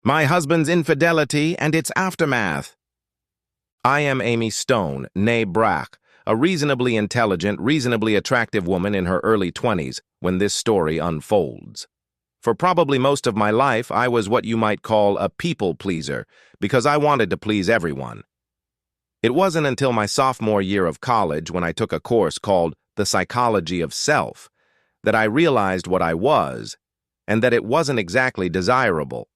My husband's infidelity and its aftermath. I am Amy Stone, née Brack, a reasonably intelligent, reasonably attractive woman in her early 20s when this story unfolds. For probably most of my life, I was what you might call a people pleaser because I wanted to please everyone. It wasn't until my sophomore year of college when I took a course called The Psychology of Self that I realized what I was and that it wasn't exactly desirable.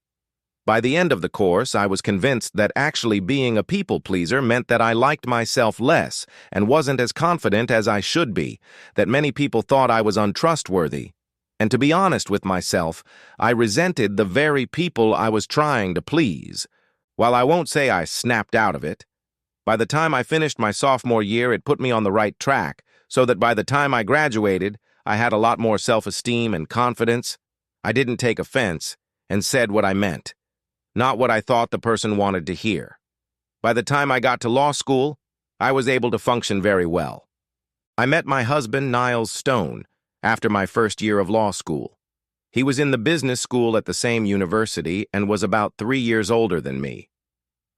By the end of the course, I was convinced that actually being a people pleaser meant that I liked myself less and wasn't as confident as I should be, that many people thought I was untrustworthy. And to be honest with myself, I resented the very people I was trying to please. While I won't say I snapped out of it, by the time I finished my sophomore year, it put me on the right track, so that by the time I graduated, I had a lot more self-esteem and confidence. I didn't take offense and said what I meant, not what I thought the person wanted to hear. By the time I got to law school, I was able to function very well. I met my husband, Niles Stone, after my first year of law school. He was in the business school at the same university and was about 3 years older than me.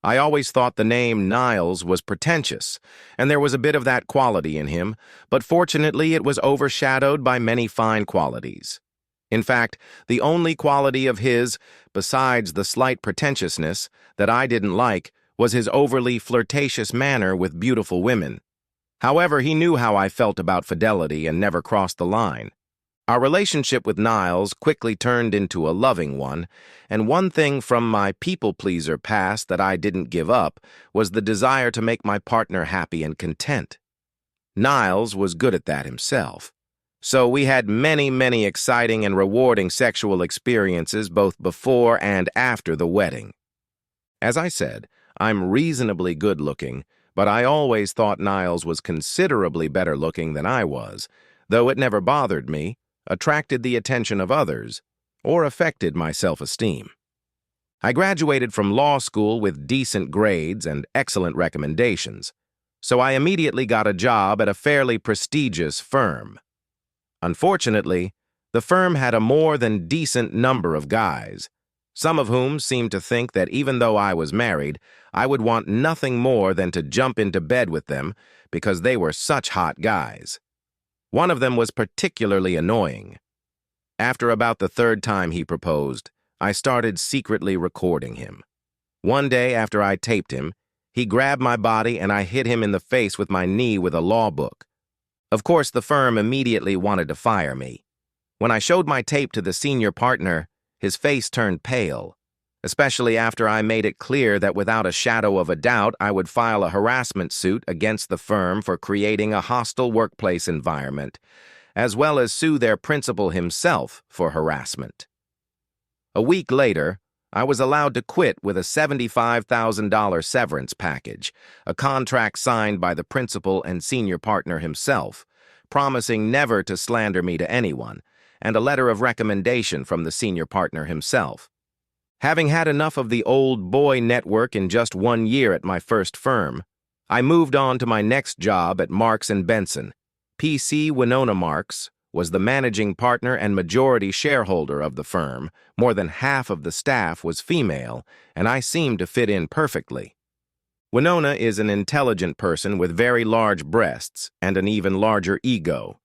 I always thought the name Niles was pretentious, and there was a bit of that quality in him, but fortunately it was overshadowed by many fine qualities. In fact, the only quality of his, besides the slight pretentiousness, that I didn't like was his overly flirtatious manner with beautiful women. However, he knew how I felt about fidelity and never crossed the line. Our relationship with Niles quickly turned into a loving one, and one thing from my people-pleaser past that I didn't give up was the desire to make my partner happy and content. Niles was good at that himself. So we had many exciting and rewarding sexual experiences both before and after the wedding. As I said, I'm reasonably good-looking, but I always thought Niles was considerably better looking than I was, though it never bothered me, attracted the attention of others, or affected my self-esteem. I graduated from law school with decent grades and excellent recommendations, so I immediately got a job at a fairly prestigious firm. Unfortunately, the firm had a more than decent number of guys, some of whom seemed to think that even though I was married, I would want nothing more than to jump into bed with them because they were such hot guys. One of them was particularly annoying. After about the third time he proposed, I started secretly recording him. One day after I taped him, he grabbed my body and I hit him in the face with my knee with a law book. Of course, the firm immediately wanted to fire me. When I showed my tape to the senior partner, his face turned pale, especially after I made it clear that without a shadow of a doubt I would file a harassment suit against the firm for creating a hostile workplace environment, as well as sue their principal himself for harassment. A week later, I was allowed to quit with a $75,000 severance package, a contract signed by the principal and senior partner himself, promising never to slander me to anyone, and a letter of recommendation from the senior partner himself. Having had enough of the old boy network in just 1 year at my first firm, I moved on to my next job at Marks & Benson. P.C. Winona Marks was the managing partner and majority shareholder of the firm. More than half of the staff was female, and I seemed to fit in perfectly. Winona is an intelligent person with very large breasts and an even larger ego.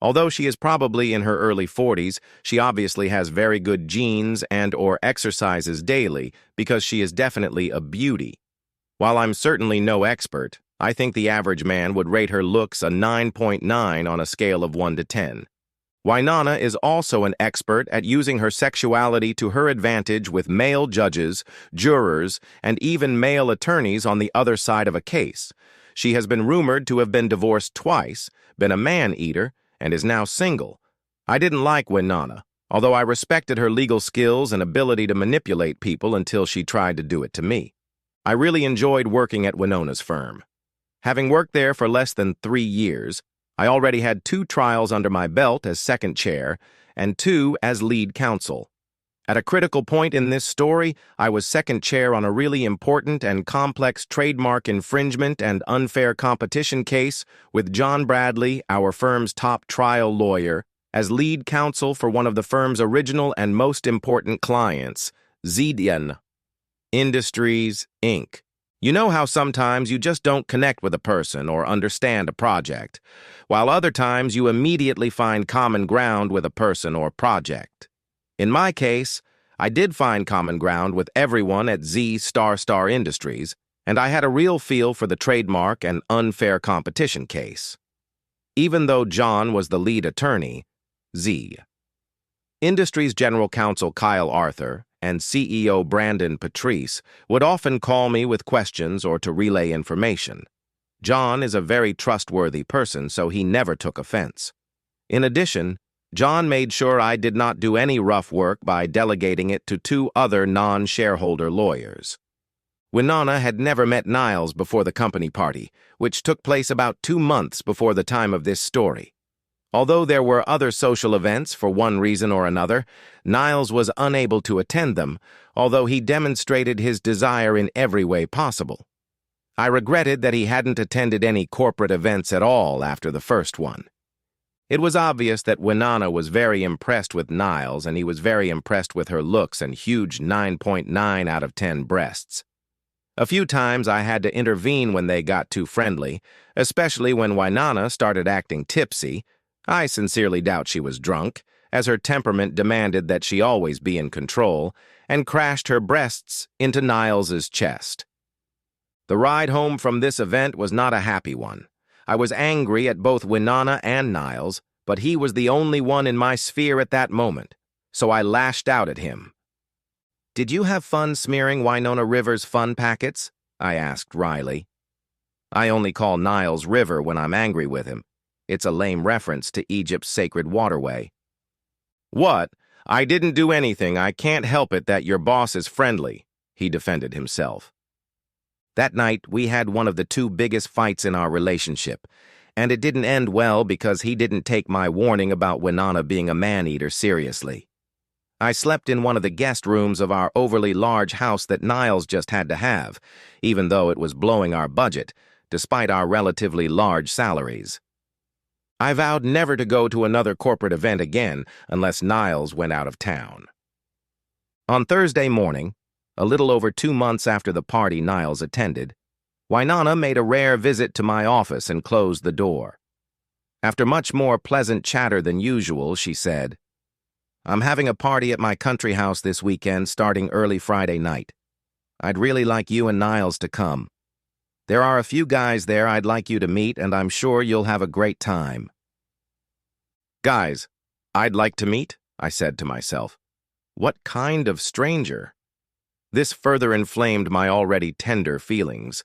Although she is probably in her early 40s, she obviously has very good genes and/or exercises daily because she is definitely a beauty. While I'm certainly no expert, I think the average man would rate her looks a 9.9 on a scale of 1 to 10. Winona is also an expert at using her sexuality to her advantage with male judges, jurors, and even male attorneys on the other side of a case. She has been rumored to have been divorced twice, been a man-eater, and is now single. I didn't like Winona, although I respected her legal skills and ability to manipulate people until she tried to do it to me. I really enjoyed working at Winona's firm. Having worked there for less than 3 years, I already had 2 trials under my belt as second chair and 2 as lead counsel. At a critical point in this story, I was second chair on a really important and complex trademark infringement and unfair competition case with John Bradley, our firm's top trial lawyer, as lead counsel for one of the firm's original and most important clients, Zedian Industries, Inc. You know how sometimes you just don't connect with a person or understand a project, while other times you immediately find common ground with a person or project. In my case, I did find common ground with everyone at Z Industries, and I had a real feel for the trademark and unfair competition case. Even though John was the lead attorney, Z Industries General Counsel Kyle Arthur and CEO Brandon Patrice would often call me with questions or to relay information. John is a very trustworthy person, so he never took offense. In addition, John made sure I did not do any rough work by delegating it to two other non-shareholder lawyers. Winona had never met Niles before the company party, which took place about 2 months before the time of this story. Although there were other social events for one reason or another, Niles was unable to attend them, although he demonstrated his desire in every way possible. I regretted that he hadn't attended any corporate events at all after the first one. It was obvious that Winona was very impressed with Niles, and he was very impressed with her looks and huge 9.9 out of 10 breasts. A few times I had to intervene when they got too friendly, especially when Winona started acting tipsy. I sincerely doubt she was drunk, as her temperament demanded that she always be in control, and crashed her breasts into Niles's chest. The ride home from this event was not a happy one. I was angry at both Winona and Niles, but he was the only one in my sphere at that moment, so I lashed out at him. "Did you have fun smearing Winona River's fun packets?" I asked wryly. I only call Niles River when I'm angry with him. It's a lame reference to Egypt's sacred waterway. "What? I didn't do anything. I can't help it that your boss is friendly," he defended himself. That night, we had one of the two biggest fights in our relationship, and it didn't end well because he didn't take my warning about Winona being a man-eater seriously. I slept in one of the guest rooms of our overly large house that Niles just had to have, even though it was blowing our budget, despite our relatively large salaries. I vowed never to go to another corporate event again unless Niles went out of town. On Thursday morning, a little over 2 months after the party Niles attended, Winona made a rare visit to my office and closed the door. After much more pleasant chatter than usual, she said, "I'm having a party at my country house this weekend starting early Friday night. I'd really like you and Niles to come. There are a few guys there I'd like you to meet, and I'm sure you'll have a great time." "Guys I'd like to meet?" I said to myself. What kind of stranger? This further inflamed my already tender feelings.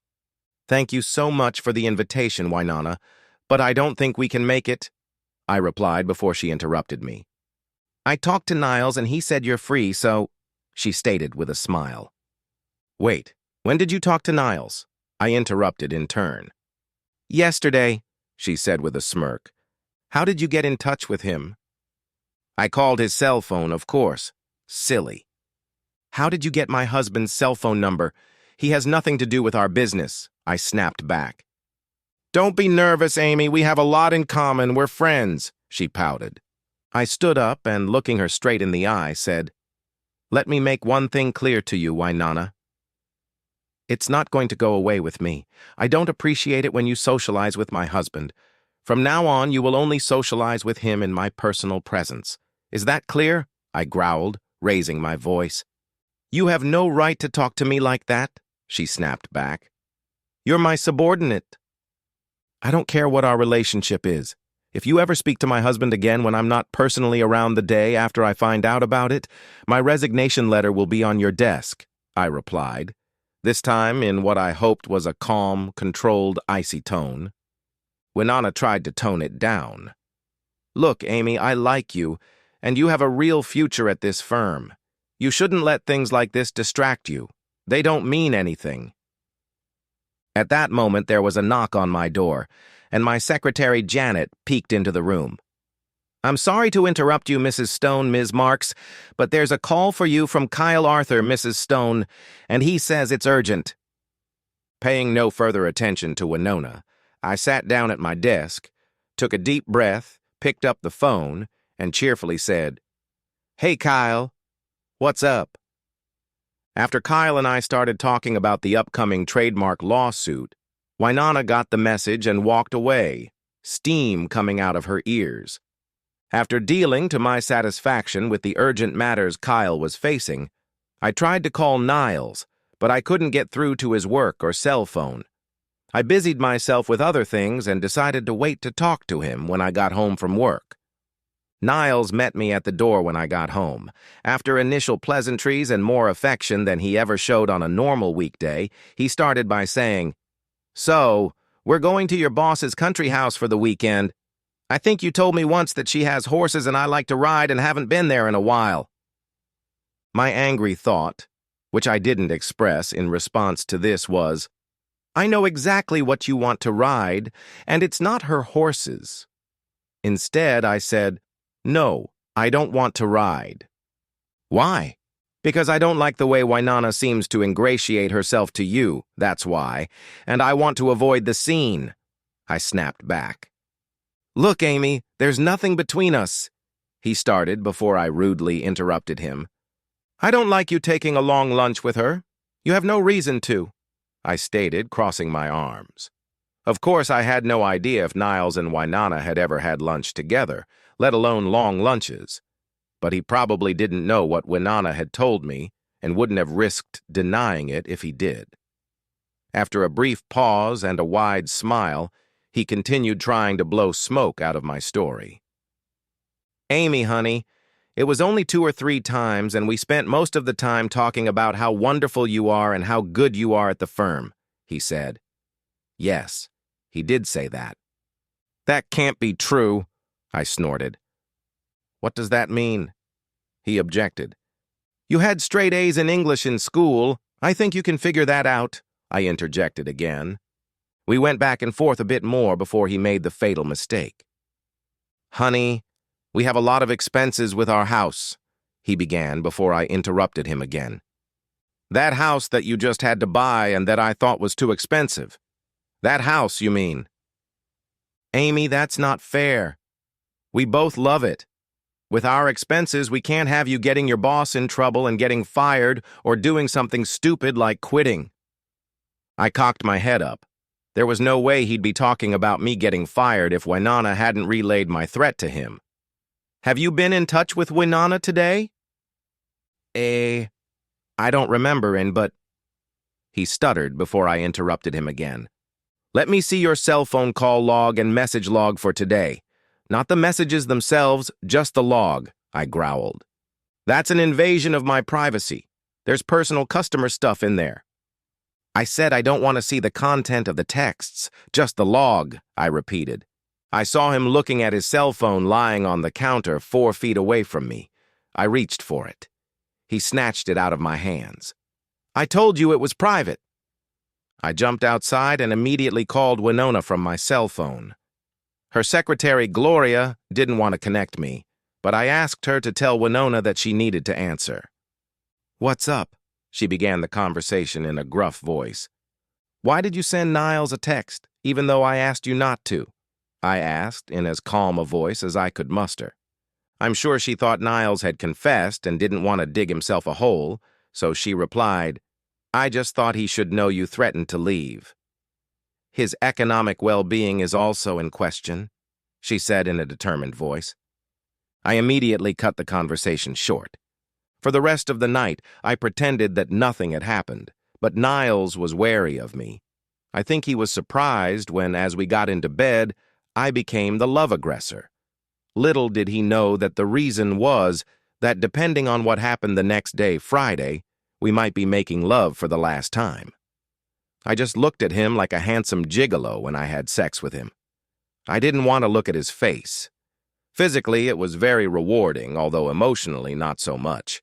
"Thank you so much for the invitation, Winona, but I don't think we can make it," I replied before she interrupted me. "I talked to Niles and he said you're free, so," she stated with a smile. "Wait, when did you talk to Niles?" I interrupted in turn. "Yesterday," she said with a smirk. "How did you get in touch with him?" "I called his cell phone, of course. Silly." "How did you get my husband's cell phone number? He has nothing to do with our business," I snapped back. "Don't be nervous, Amy. We have a lot in common. We're friends," she pouted. I stood up and, looking her straight in the eye, said, "Let me make one thing clear to you, Winona. It's not going to go away with me. I don't appreciate it when you socialize with my husband. From now on, you will only socialize with him in my personal presence. Is that clear?" I growled, raising my voice. "You have no right to talk to me like that," she snapped back. "You're my subordinate." "I don't care what our relationship is. If you ever speak to my husband again when I'm not personally around the day after I find out about it, my resignation letter will be on your desk," I replied, this time in what I hoped was a calm, controlled, icy tone. Winona tried to tone it down. "Look, Amy, I like you, and you have a real future at this firm. You shouldn't let things like this distract you. They don't mean anything." At that moment, there was a knock on my door, and my secretary Janet peeked into the room. "I'm sorry to interrupt you, Mrs. Stone, Ms. Marks, but there's a call for you from Kyle Arthur, Mrs. Stone, and he says it's urgent." Paying no further attention to Winona, I sat down at my desk, took a deep breath, picked up the phone, and cheerfully said, "Hey, Kyle. What's up?" After Kyle and I started talking about the upcoming trademark lawsuit, Wynonna got the message and walked away, steam coming out of her ears. After dealing to my satisfaction with the urgent matters Kyle was facing, I tried to call Niles, but I couldn't get through to his work or cell phone. I busied myself with other things and decided to wait to talk to him when I got home from work. Niles met me at the door when I got home. After initial pleasantries and more affection than he ever showed on a normal weekday, he started by saying, "So, we're going to your boss's country house for the weekend. I think you told me once that she has horses and I like to ride and haven't been there in a while." My angry thought, which I didn't express in response to this, was, "I know exactly what you want to ride, and it's not her horses." Instead, I said, "No, I don't want to ride." "Why?" "Because I don't like the way Wynonna seems to ingratiate herself to you, that's why, and I want to avoid the scene," I snapped back. "Look, Amy, there's nothing between us," he started before I rudely interrupted him. "I don't like you taking a long lunch with her. You have no reason to," I stated, crossing my arms. Of course, I had no idea if Niles and Wynonna had ever had lunch together, let alone long lunches. But he probably didn't know what Wynonna had told me and wouldn't have risked denying it if he did. After a brief pause and a wide smile, he continued trying to blow smoke out of my story. "Amy, honey, it was only 2 or 3 times, and we spent most of the time talking about how wonderful you are and how good you are at the firm," he said. Yes, he did say that. "That can't be true," I snorted. "What does that mean?" He objected. "You had straight A's in English in school. I think you can figure that out," I interjected again. We went back and forth a bit more before he made the fatal mistake. "Honey, we have a lot of expenses with our house," he began before I interrupted him again. "That house that you just had to buy and that I thought was too expensive. That house, you mean?" "Amy, that's not fair. We both love it. With our expenses, we can't have you getting your boss in trouble and getting fired or doing something stupid like quitting." I cocked my head up. There was no way he'd be talking about me getting fired if Wynonna hadn't relayed my threat to him. "Have you been in touch with Wynonna today?" I don't remember but..." He stuttered before I interrupted him again. "Let me see your cell phone call log and message log for today. Not the messages themselves, just the log," I growled. "That's an invasion of my privacy. There's personal customer stuff in there." "I said I don't want to see the content of the texts, just the log," I repeated. I saw him looking at his cell phone lying on the counter 4 feet away from me. I reached for it. He snatched it out of my hands. "I told you it was private." I jumped outside and immediately called Wynonna from my cell phone. Her secretary, Gloria, didn't want to connect me, but I asked her to tell Wynonna that she needed to answer. "What's up?" She began the conversation in a gruff voice. "Why did you send Niles a text, even though I asked you not to?" I asked in as calm a voice as I could muster. I'm sure she thought Niles had confessed and didn't want to dig himself a hole, so she replied, "I just thought he should know you threatened to leave." "His economic well-being is also in question," she said in a determined voice. I immediately cut the conversation short. For the rest of the night, I pretended that nothing had happened, but Niles was wary of me. I think he was surprised when, as we got into bed, I became the love aggressor. Little did he know that the reason was that depending on what happened the next day, Friday, we might be making love for the last time. I just looked at him like a handsome gigolo when I had sex with him. I didn't want to look at his face. Physically, it was very rewarding, although emotionally not so much.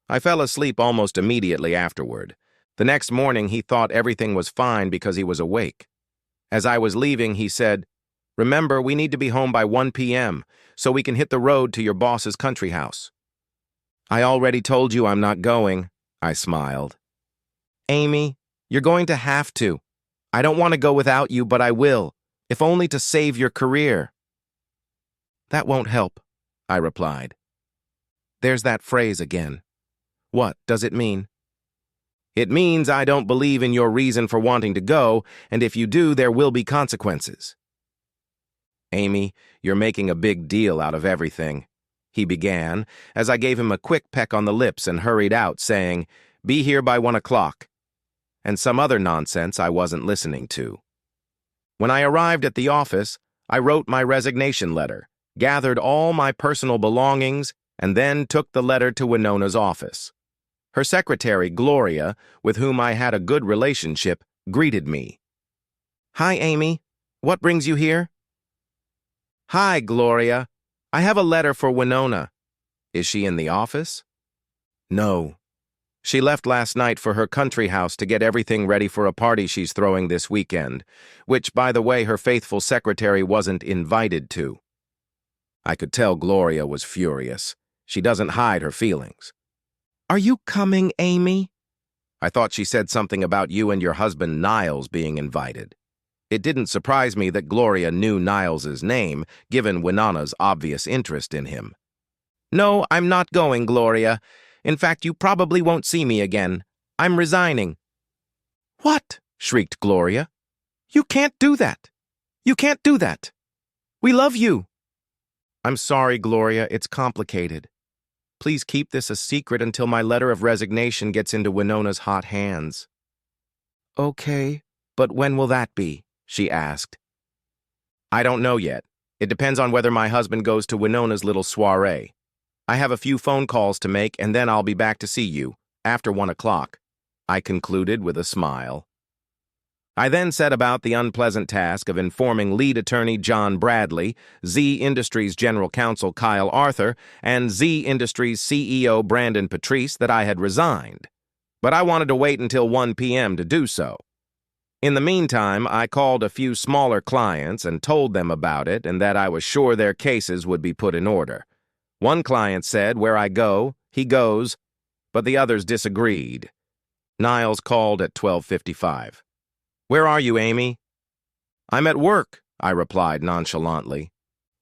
I fell asleep almost immediately afterward. The next morning, he thought everything was fine because he was awake. As I was leaving, he said, "Remember, we need to be home by 1 p.m., so we can hit the road to your boss's country house." "I already told you I'm not going," I smiled. "Amy, you're going to have to. I don't want to go without you, but I will, if only to save your career." "That won't help," I replied. There's that phrase again. What does it mean? It means I don't believe in your reason for wanting to go, and if you do, there will be consequences. Amy, you're making a big deal out of everything, he began, as I gave him a quick peck on the lips and hurried out, saying, "Be here by 1 o'clock," and some other nonsense I wasn't listening to. When I arrived at the office, I wrote my resignation letter, gathered all my personal belongings, and then took the letter to Winona's office. Her secretary, Gloria, with whom I had a good relationship, greeted me. "Hi, Amy. What brings you here?" "Hi, Gloria. I have a letter for Winona." "Is she in the office?" "No. She left last night for her country house to get everything ready for a party she's throwing this weekend, which, by the way, her faithful secretary wasn't invited to." I could tell Gloria was furious. She doesn't hide her feelings. "Are you coming, Amy?" "I thought she said something about you and your husband Niles being invited." It didn't surprise me that Gloria knew Niles's name, given Winona's obvious interest in him. "No, I'm not going, Gloria. In fact, you probably won't see me again. I'm resigning." "What?" shrieked Gloria. "You can't do that. You can't do that. We love you." "I'm sorry, Gloria. It's complicated. Please keep this a secret until my letter of resignation gets into Winona's hot hands." "Okay, but when will that be?" she asked. "I don't know yet. It depends on whether my husband goes to Winona's little soiree. I have a few phone calls to make, and then I'll be back to see you, after 1 o'clock, I concluded with a smile. I then set about the unpleasant task of informing lead attorney John Bradley, Z Industries General Counsel Kyle Arthur, and Z Industries CEO Brandon Patrice that I had resigned. But I wanted to wait until 1 p.m. to do so. In the meantime, I called a few smaller clients and told them about it and that I was sure their cases would be put in order. One client said, "Where I go, he goes," but the others disagreed. Niles called at 12:55. "Where are you, Amy?" "I'm at work," I replied nonchalantly.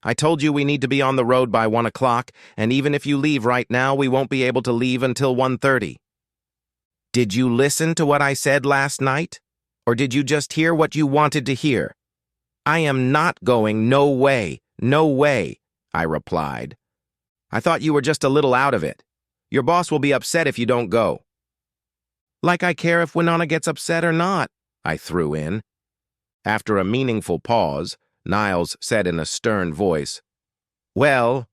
"I told you we need to be on the road by 1 o'clock, and even if you leave right now, we won't be able to leave until 1:30. "Did you listen to what I said last night? Or did you just hear what you wanted to hear?" "I am not going, no way, no way," I replied. "I thought you were just a little out of it. Your boss will be upset if you don't go." "Like I care if Winona gets upset or not," I threw in. After a meaningful pause, Niles said in a stern voice, "Well,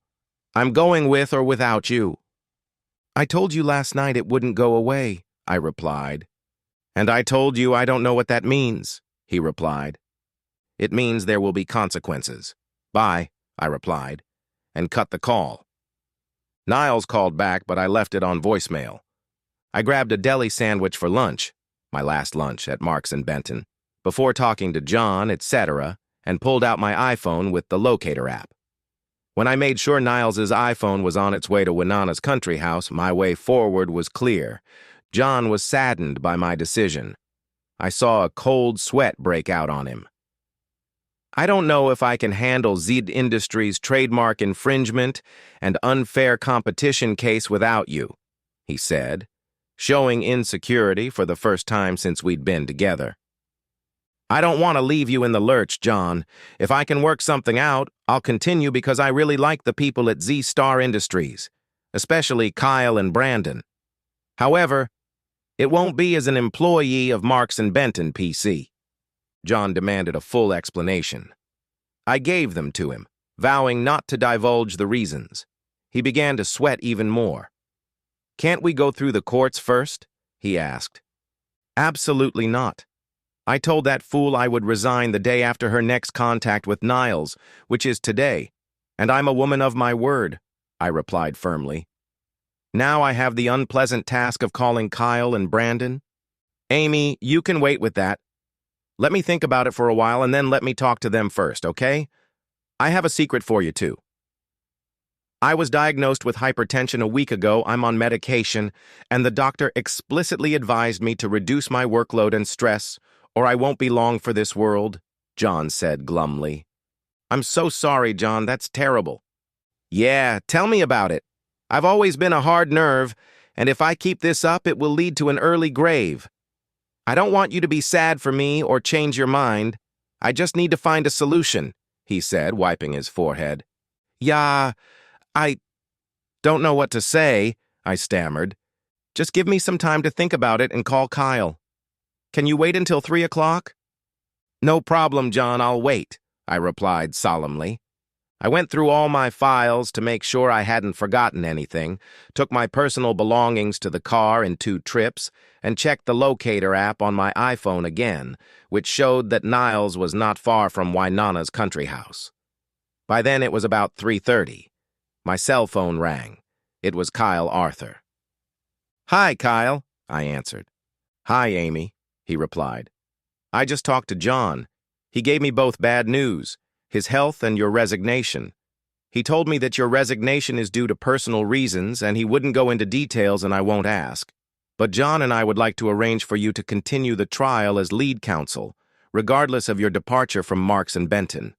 I'm going with or without you." "I told you last night it wouldn't go away," I replied. "And I told you I don't know what that means," he replied. "It means there will be consequences." "Bye," I replied, and cut the call. Niles called back, but I left it on voicemail. I grabbed a deli sandwich for lunch, my last lunch at Marks and Benton, before talking to John, etc., and pulled out my iPhone with the locator app. When I made sure Niles's iPhone was on its way to Winona's country house, my way forward was clear. John was saddened by my decision. I saw a cold sweat break out on him. "I don't know if I can handle Z Industries' trademark infringement and unfair competition case without you," he said, showing insecurity for the first time since we'd been together. "I don't want to leave you in the lurch, John. If I can work something out, I'll continue because I really like the people at Z Star Industries, especially Kyle and Brandon. However, it won't be as an employee of Marks and Benton, PC." John demanded a full explanation. I gave them to him, vowing not to divulge the reasons. He began to sweat even more. "Can't we go through the courts first?" he asked. "Absolutely not. I told that fool I would resign the day after her next contact with Niles, which is today, and I'm a woman of my word," I replied firmly. "Now I have the unpleasant task of calling Kyle and Brandon. Amy, you can wait with that. Let me think about it for a while and then let me talk to them first, okay? I have a secret for you, too. I was diagnosed with hypertension a week ago. I'm on medication, and the doctor explicitly advised me to reduce my workload and stress, or I won't be long for this world," John said glumly. "I'm so sorry, John. That's terrible." "Yeah, tell me about it. I've always been a hard nerve, and if I keep this up, it will lead to an early grave. I don't want you to be sad for me or change your mind. I just need to find a solution, he said, wiping his forehead. Yeah, I don't know what to say, I stammered. Just give me some time to think about it and call Kyle. Can you wait until 3 o'clock? No problem, John, I'll wait, I replied solemnly. I went through all my files to make sure I hadn't forgotten anything, took my personal belongings to the car in 2 trips, and checked the locator app on my iPhone again, which showed that Niles was not far from Winana's country house. By then it was about 3:30. My cell phone rang. It was Kyle Arthur. Hi, Kyle, I answered. Hi, Amy, he replied. I just talked to John. He gave me both bad news, his health and your resignation. He told me that your resignation is due to personal reasons and he wouldn't go into details and I won't ask. But John and I would like to arrange for you to continue the trial as lead counsel, regardless of your departure from Marks and Benton.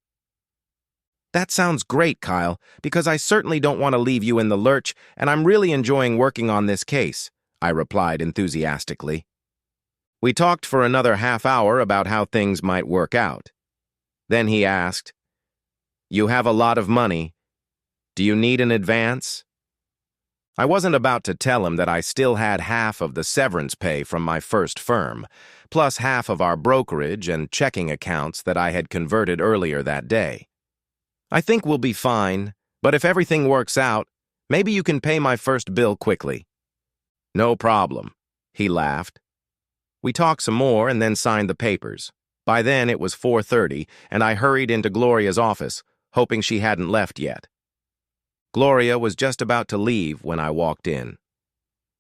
That sounds great, Kyle, because I certainly don't want to leave you in the lurch and I'm really enjoying working on this case, I replied enthusiastically. We talked for another half hour about how things might work out. Then he asked, You have a lot of money. Do you need an advance? I wasn't about to tell him that I still had half of the severance pay from my first firm, plus half of our brokerage and checking accounts that I had converted earlier that day. I think we'll be fine, but if everything works out, maybe you can pay my first bill quickly. No problem, he laughed. We talked some more and then signed the papers. By then it was 4:30, and I hurried into Gloria's office, hoping she hadn't left yet. Gloria was just about to leave when I walked in.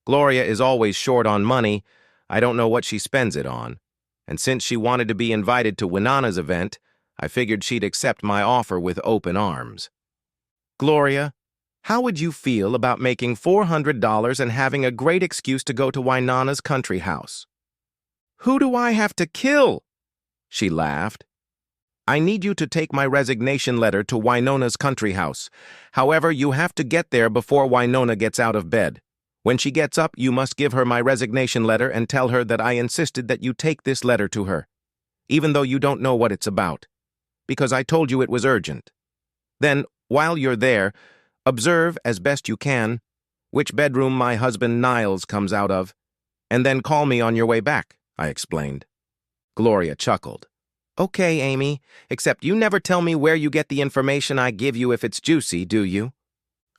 Gloria is always short on money. I don't know what she spends it on. And since she wanted to be invited to Winana's event, I figured she'd accept my offer with open arms. Gloria, how would you feel about making $400 and having a great excuse to go to Winana's country house? Who do I have to kill? She laughed. I need you to take my resignation letter to Winana's country house. However, you have to get there before Winona gets out of bed. When she gets up, you must give her my resignation letter and tell her that I insisted that you take this letter to her, even though you don't know what it's about, because I told you it was urgent. Then, while you're there, observe, as best you can, which bedroom my husband Niles comes out of, and then call me on your way back, I explained. Gloria chuckled. Okay, Amy, except you never tell me where you get the information I give you if it's juicy, do you?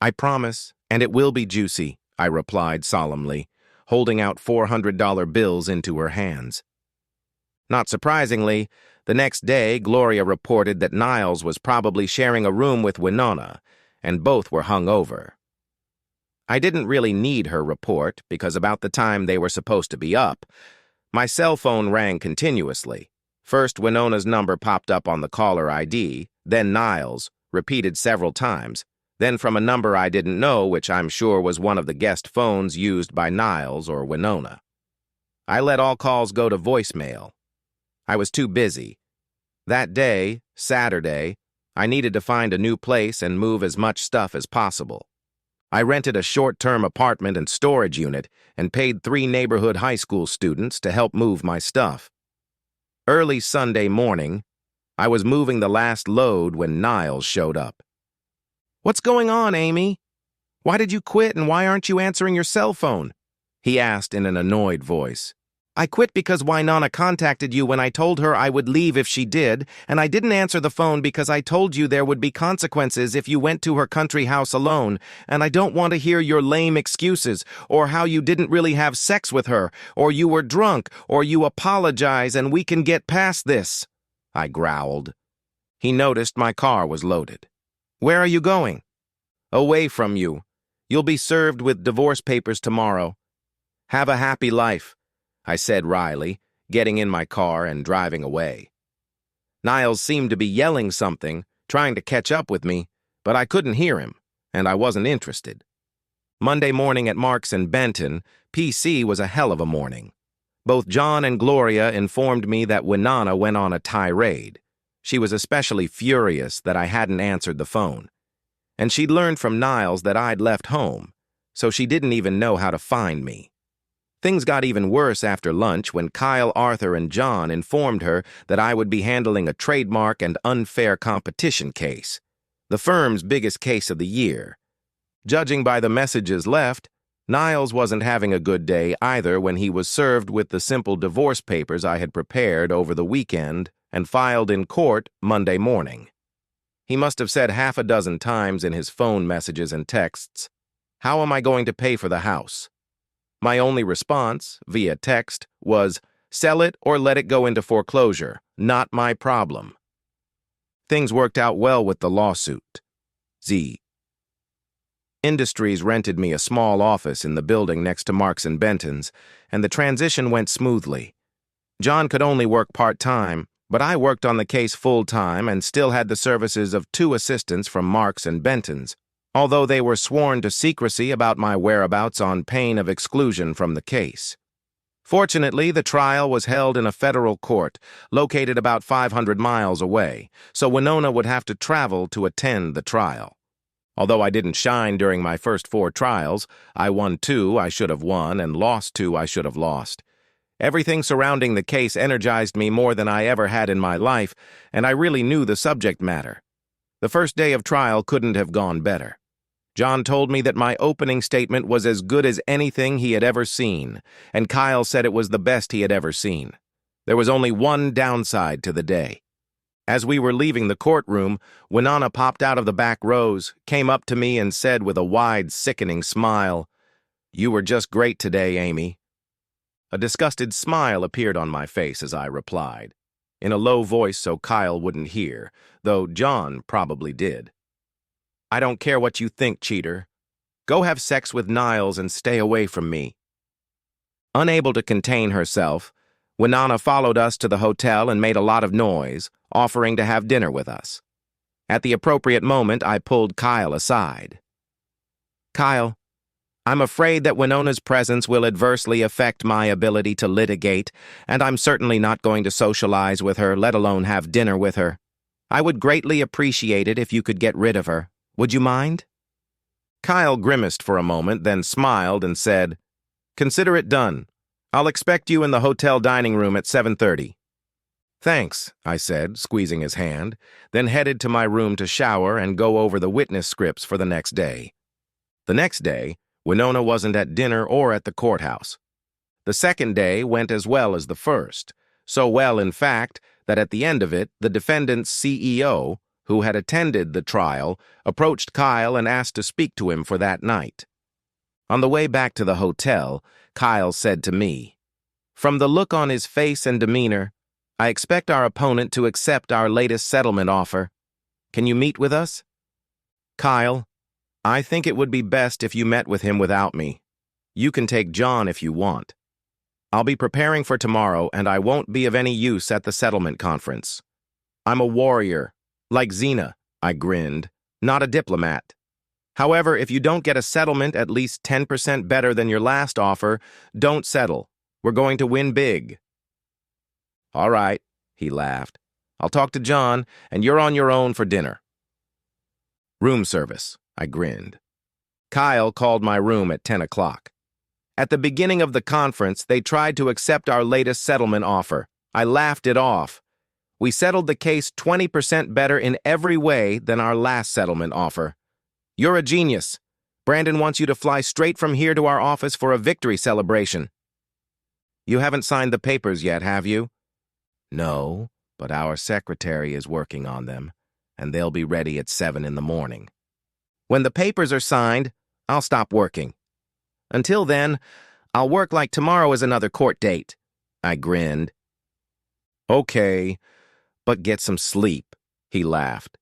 I promise, and it will be juicy, I replied solemnly, holding out $400 bills into her hands. Not surprisingly, the next day Gloria reported that Niles was probably sharing a room with Winona, and both were hung over. I didn't really need her report because about the time they were supposed to be up, my cell phone rang continuously. First, Winona's number popped up on the caller ID, then Niles, repeated several times, then from a number I didn't know, which I'm sure was one of the guest phones used by Niles or Winona. I let all calls go to voicemail. I was too busy. That day, Saturday, I needed to find a new place and move as much stuff as possible. I rented a short-term apartment and storage unit and paid 3 neighborhood high school students to help move my stuff. Early Sunday morning, I was moving the last load when Niles showed up. What's going on, Amy? Why did you quit and why aren't you answering your cell phone? He asked in an annoyed voice. I quit because Winona contacted you when I told her I would leave if she did, and I didn't answer the phone because I told you there would be consequences if you went to her country house alone, and I don't want to hear your lame excuses, or how you didn't really have sex with her, or you were drunk, or you apologize and we can get past this, I growled. He noticed my car was loaded. Where are you going? Away from you. You'll be served with divorce papers tomorrow. Have a happy life, I said wryly, getting in my car and driving away. Niles seemed to be yelling something, trying to catch up with me, but I couldn't hear him, and I wasn't interested. Monday morning at Marks and Benton, PC was a hell of a morning. Both John and Gloria informed me that Winona went on a tirade. She was especially furious that I hadn't answered the phone. And she'd learned from Niles that I'd left home, so she didn't even know how to find me. Things got even worse after lunch when Kyle, Arthur, and John informed her that I would be handling a trademark and unfair competition case, the firm's biggest case of the year. Judging by the messages left, Niles wasn't having a good day either when he was served with the simple divorce papers I had prepared over the weekend and filed in court Monday morning. He must have said half a dozen times in his phone messages and texts, "How am I going to pay for the house?" My only response, via text, was, "Sell it or let it go into foreclosure. Not my problem." Things worked out well with the lawsuit. Z. Industries rented me a small office in the building next to Marks and Benton's, and the transition went smoothly. John could only work part-time, but I worked on the case full-time and still had the services of 2 assistants from Marks and Benton's, although they were sworn to secrecy about my whereabouts on pain of exclusion from the case. Fortunately, the trial was held in a federal court, located about 500 miles away, so Winona would have to travel to attend the trial. Although I didn't shine during my first 4 trials, I won 2 I should have won and lost 2 I should have lost. Everything surrounding the case energized me more than I ever had in my life, and I really knew the subject matter. The first day of trial couldn't have gone better. John told me that my opening statement was as good as anything he had ever seen, and Kyle said it was the best he had ever seen. There was only one downside to the day. As we were leaving the courtroom, Winona popped out of the back rows, came up to me and said with a wide, sickening smile, "You were just great today, Amy." A disgusted smile appeared on my face as I replied, in a low voice so Kyle wouldn't hear, though John probably did. "I don't care what you think, cheater. Go have sex with Niles and stay away from me." Unable to contain herself, Winona followed us to the hotel and made a lot of noise, offering to have dinner with us. At the appropriate moment, I pulled Kyle aside. "Kyle, I'm afraid that Winona's presence will adversely affect my ability to litigate, and I'm certainly not going to socialize with her, let alone have dinner with her. I would greatly appreciate it if you could get rid of her. Would you mind?" Kyle grimaced for a moment, then smiled and said, "Consider it done. I'll expect you in the hotel dining room at 7:30. "Thanks," I said, squeezing his hand, then headed to my room to shower and go over the witness scripts for the next day. The next day, Winona wasn't at dinner or at the courthouse. The second day went as well as the first, so well, in fact, that at the end of it, the defendant's CEO, who had attended the trial, approached Kyle and asked to speak to him for that night. On the way back to the hotel, Kyle said to me, "From the look on his face and demeanor, I expect our opponent to accept our latest settlement offer. Can you meet with us?" "Kyle, I think it would be best if you met with him without me. You can take John if you want. I'll be preparing for tomorrow, and I won't be of any use at the settlement conference. I'm a warrior, like Xena," I grinned, "not a diplomat. However, if you don't get a settlement at least 10% better than your last offer, don't settle. We're going to win big." "All right," he laughed. "I'll talk to John, and you're on your own for dinner." "Room service," I grinned. Kyle called my room at 10 o'clock. At the beginning of the conference, they tried to accept our latest settlement offer. I laughed it off. We settled the case 20% better in every way than our last settlement offer. "You're a genius. Brandon wants you to fly straight from here to our office for a victory celebration." "You haven't signed the papers yet, have you?" "No, but our secretary is working on them, and they'll be ready at 7 in the morning. When the papers are signed, I'll stop working. Until then, I'll work like tomorrow is another court date." I grinned. "Okay, but get some sleep," he laughed.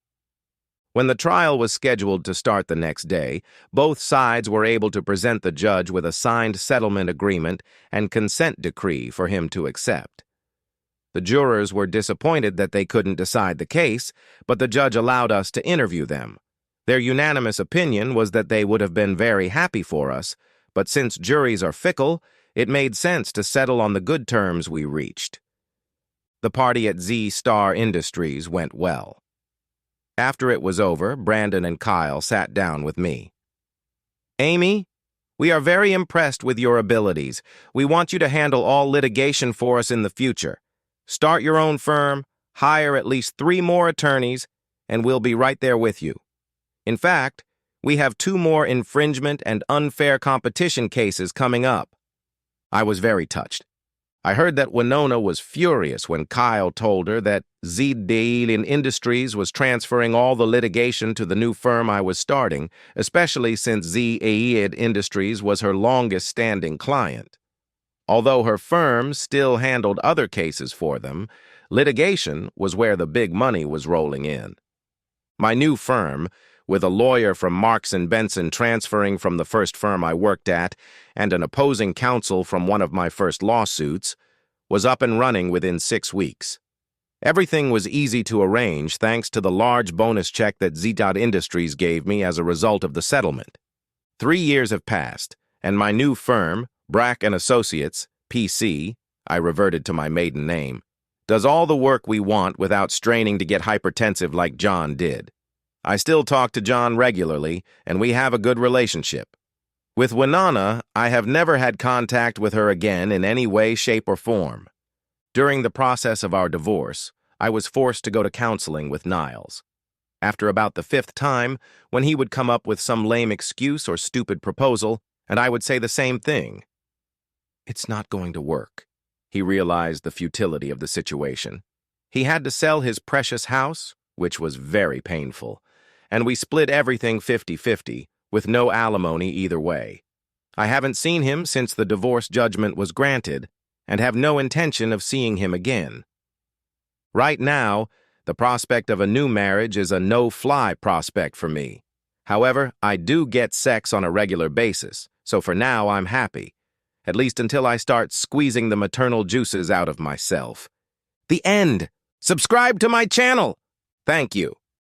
When the trial was scheduled to start the next day, both sides were able to present the judge with a signed settlement agreement and consent decree for him to accept. The jurors were disappointed that they couldn't decide the case, but the judge allowed us to interview them. Their unanimous opinion was that they would have been very happy for us, but since juries are fickle, it made sense to settle on the good terms we reached. The party at Z-Star Industries went well. After it was over, Brandon and Kyle sat down with me. "Amy, We are very impressed with your abilities. We want you to handle all litigation for us in the future. Start your own firm, hire at least 3 more attorneys, and we'll be right there with you. In fact, we have 2 more infringement and unfair competition cases coming up." I was very touched. I heard that Winona was furious when Kyle told her that ZDL Industries was transferring all the litigation to the new firm I was starting, especially since ZDL Industries was her longest-standing client. Although her firm still handled other cases for them, litigation was where the big money was rolling in. My new firm, with a lawyer from Marks & Benson transferring from the first firm I worked at and an opposing counsel from one of my first lawsuits, was up and running within 6 weeks. Everything was easy to arrange thanks to the large bonus check that ZDL Industries gave me as a result of the settlement. 3 years have passed, and my new firm, Brack & Associates, PC, I reverted to my maiden name, does all the work we want without straining to get hypertensive like John did. I still talk to John regularly, and we have a good relationship. With Winona, I have never had contact with her again in any way, shape, or form. During the process of our divorce, I was forced to go to counseling with Niles. After about the 5th time, when he would come up with some lame excuse or stupid proposal, and I would say the same thing. It's not going to work. He realized the futility of the situation. He had to sell his precious house, which was very painful, and we split everything 50-50, with no alimony either way. I haven't seen him since the divorce judgment was granted, and have no intention of seeing him again. Right now, the prospect of a new marriage is a no-fly prospect for me. However, I do get sex on a regular basis, so for now I'm happy, at least until I start squeezing the maternal juices out of myself. The end! Subscribe to my channel! Thank you.